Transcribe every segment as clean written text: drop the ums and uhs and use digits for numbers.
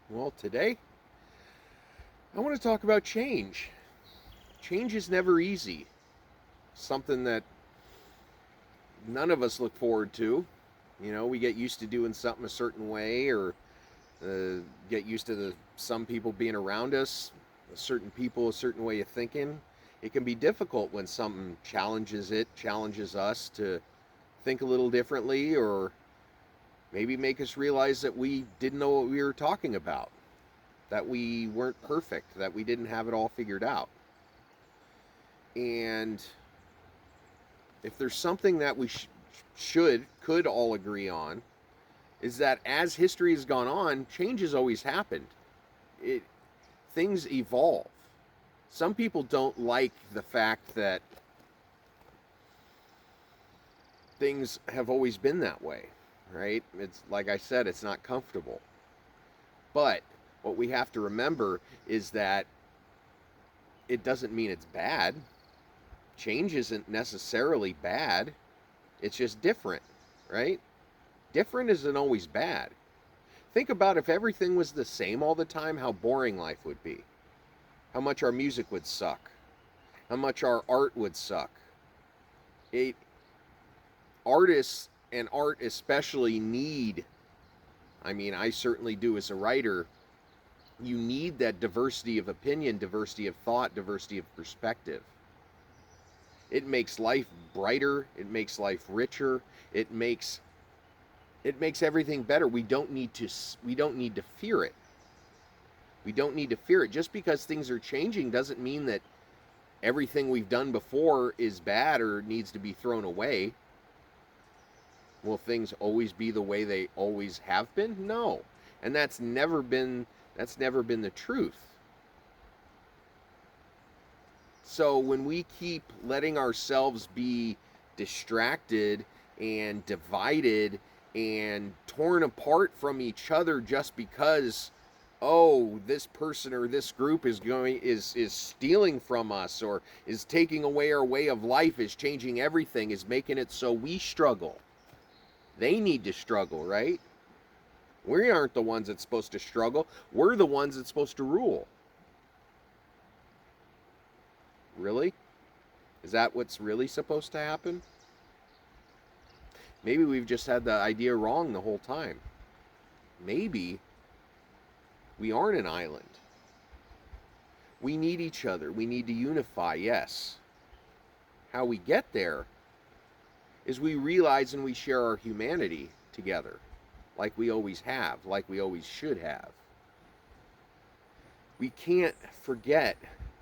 Well, today I want to talk about change. Change is never easy. Something that none of us look forward to. We get used to doing something a certain way, or get used to some people being around us, certain people, a certain way of thinking. It can be difficult when something challenges us to think a little differently, or maybe make us realize that we didn't know what we were talking about, that we weren't perfect, that we didn't have it all figured out. And if there's something that we could all agree on, is that as history has gone on, change has always happened. It Things evolve. Some people don't like the fact that things have always been that way, right? It's like I said, it's not comfortable. But what we have to remember is that it doesn't mean it's bad. Change isn't necessarily bad. It's just different, right? Different isn't always bad. Think about if everything was the same all the time, how boring life would be. How much our music would suck. How much our art would suck. It, Artists and art especially need, I certainly do as a writer, you need that diversity of opinion, diversity of thought, diversity of perspective. It makes life brighter, it makes life richer, it makes everything better. We don't need to fear it. We don't need to fear it. Just because things are changing doesn't mean that everything we've done before is bad or needs to be thrown away. Will things always be the way they always have been? No. And that's never been the truth. So when we keep letting ourselves be distracted and divided and torn apart from each other just because, oh, this person or this group is stealing from us, or is taking away our way of life, is changing everything, is making it so we struggle. They need to struggle, right? We aren't the ones that's supposed to struggle. We're the ones that's supposed to rule. Really? Is that what's really supposed to happen? Maybe we've just had the idea wrong the whole time. Maybe we aren't an island. We need each other. We need to unify, yes. How we get there is we realize and we share our humanity together, like we always have, like we always should have. We can't forget,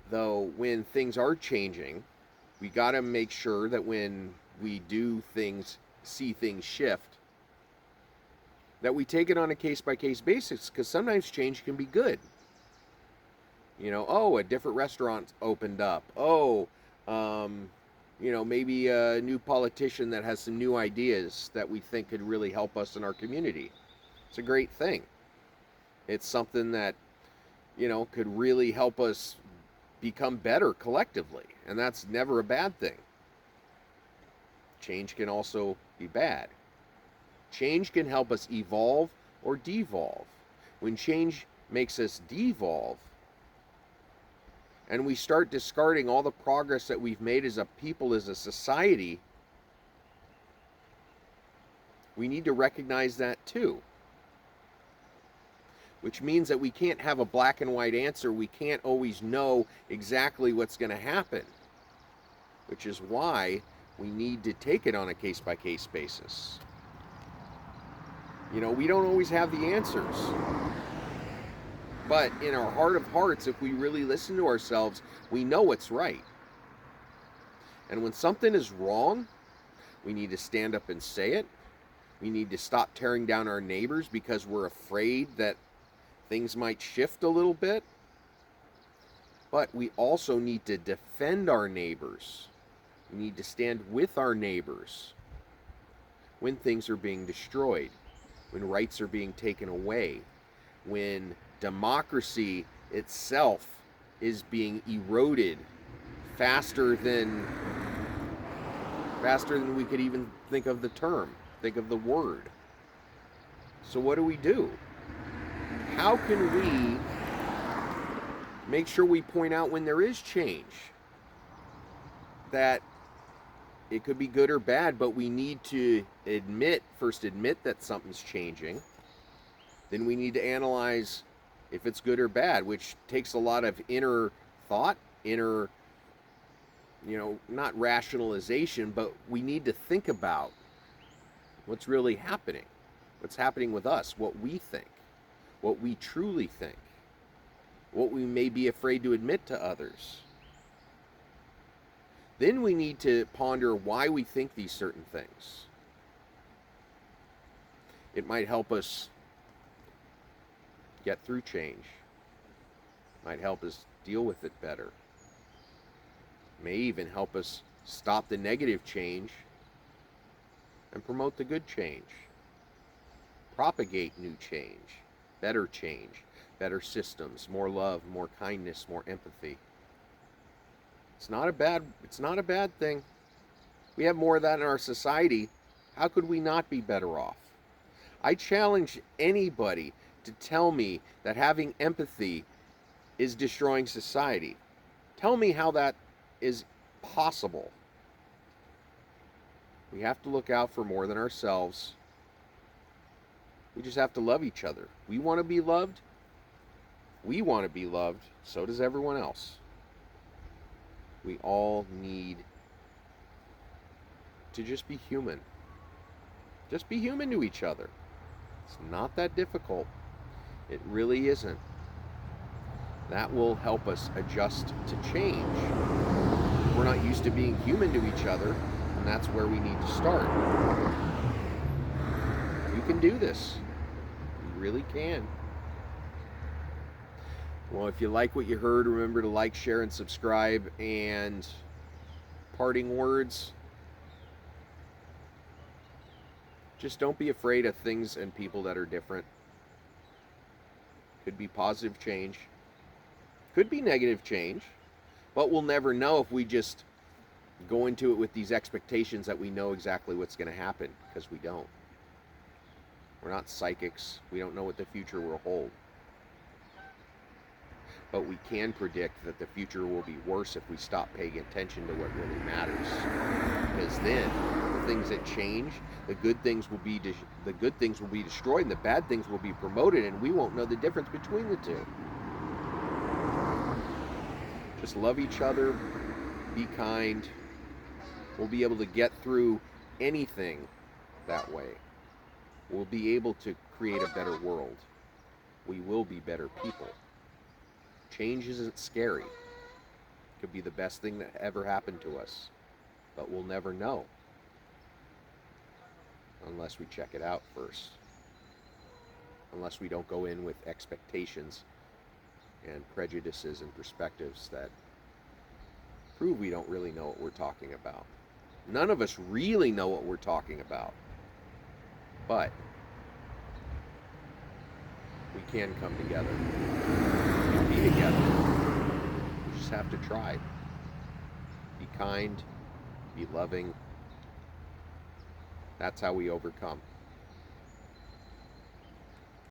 though, when things are changing, we got to make sure that when we do things, see things shift, that we take it on a case by case basis, because sometimes change can be good. Oh, a different restaurant opened up. Oh, maybe a new politician that has some new ideas that we think could really help us in our community. It's a great thing. It's something that, could really help us become better collectively. And that's never a bad thing. Change can also be bad. Change can help us evolve or devolve. When change makes us devolve, and we start discarding all the progress that we've made as a people, as a society, we need to recognize that too. Which means that we can't have a black and white answer. We can't always know exactly what's going to happen. Which is why we need to take it on a case by case basis. We don't always have the answers. But in our heart of hearts, if we really listen to ourselves, we know what's right. And when something is wrong, we need to stand up and say it. We need to stop tearing down our neighbors because we're afraid that things might shift a little bit. But we also need to defend our neighbors. We need to stand with our neighbors when things are being destroyed, when rights are being taken away, when democracy itself is being eroded faster than we could even think of the word. So what do? how can we make sure we point out when there is change? That it could be good or bad, but we need to first admit that something's changing. Then we need to analyze if it's good or bad, which takes a lot of inner thought, not rationalization, but we need to think about what's really happening, what's happening with us, what we think, what we truly think, what we may be afraid to admit to others. Then we need to ponder why we think these certain things. It might help us get through change. It might help us deal with it better. It may even help us stop the negative change and promote the good change. Propagate new change, better systems, more love, more kindness, more empathy. It's not a bad thing. We have more of that in our society. How could we not be better off? I challenge anybody to tell me that having empathy is destroying society. Tell me how that is possible. We have to look out for more than ourselves. We just have to love each other. We want to be loved. We want to be loved. So does everyone else. We all need to just be human. Just be human to each other. It's not that difficult. It really isn't. That will help us adjust to change. We're not used to being human to each other, and that's where we need to start. You can do this. You really can. Well, if you like what you heard, remember to like, share, and subscribe. And parting words, just don't be afraid of things and people that are different. Could be positive change, could be negative change, but we'll never know if we just go into it with these expectations that we know exactly what's going to happen, because we don't. We're not psychics. We don't know what the future will hold. But we can predict that the future will be worse if we stop paying attention to what really matters. Because then, the things that change, the good things will be destroyed, and the bad things will be promoted, and we won't know the difference between the two. Just love each other, be kind. We'll be able to get through anything that way. We'll be able to create a better world. We will be better people. Change isn't scary. It could be the best thing that ever happened to us, but we'll never know unless we check it out first. Unless we don't go in with expectations and prejudices and perspectives that prove we don't really know what we're talking about. None of us really know what we're talking about, but we can come together. Be together. We just have to try. Be kind, be loving. That's how we overcome.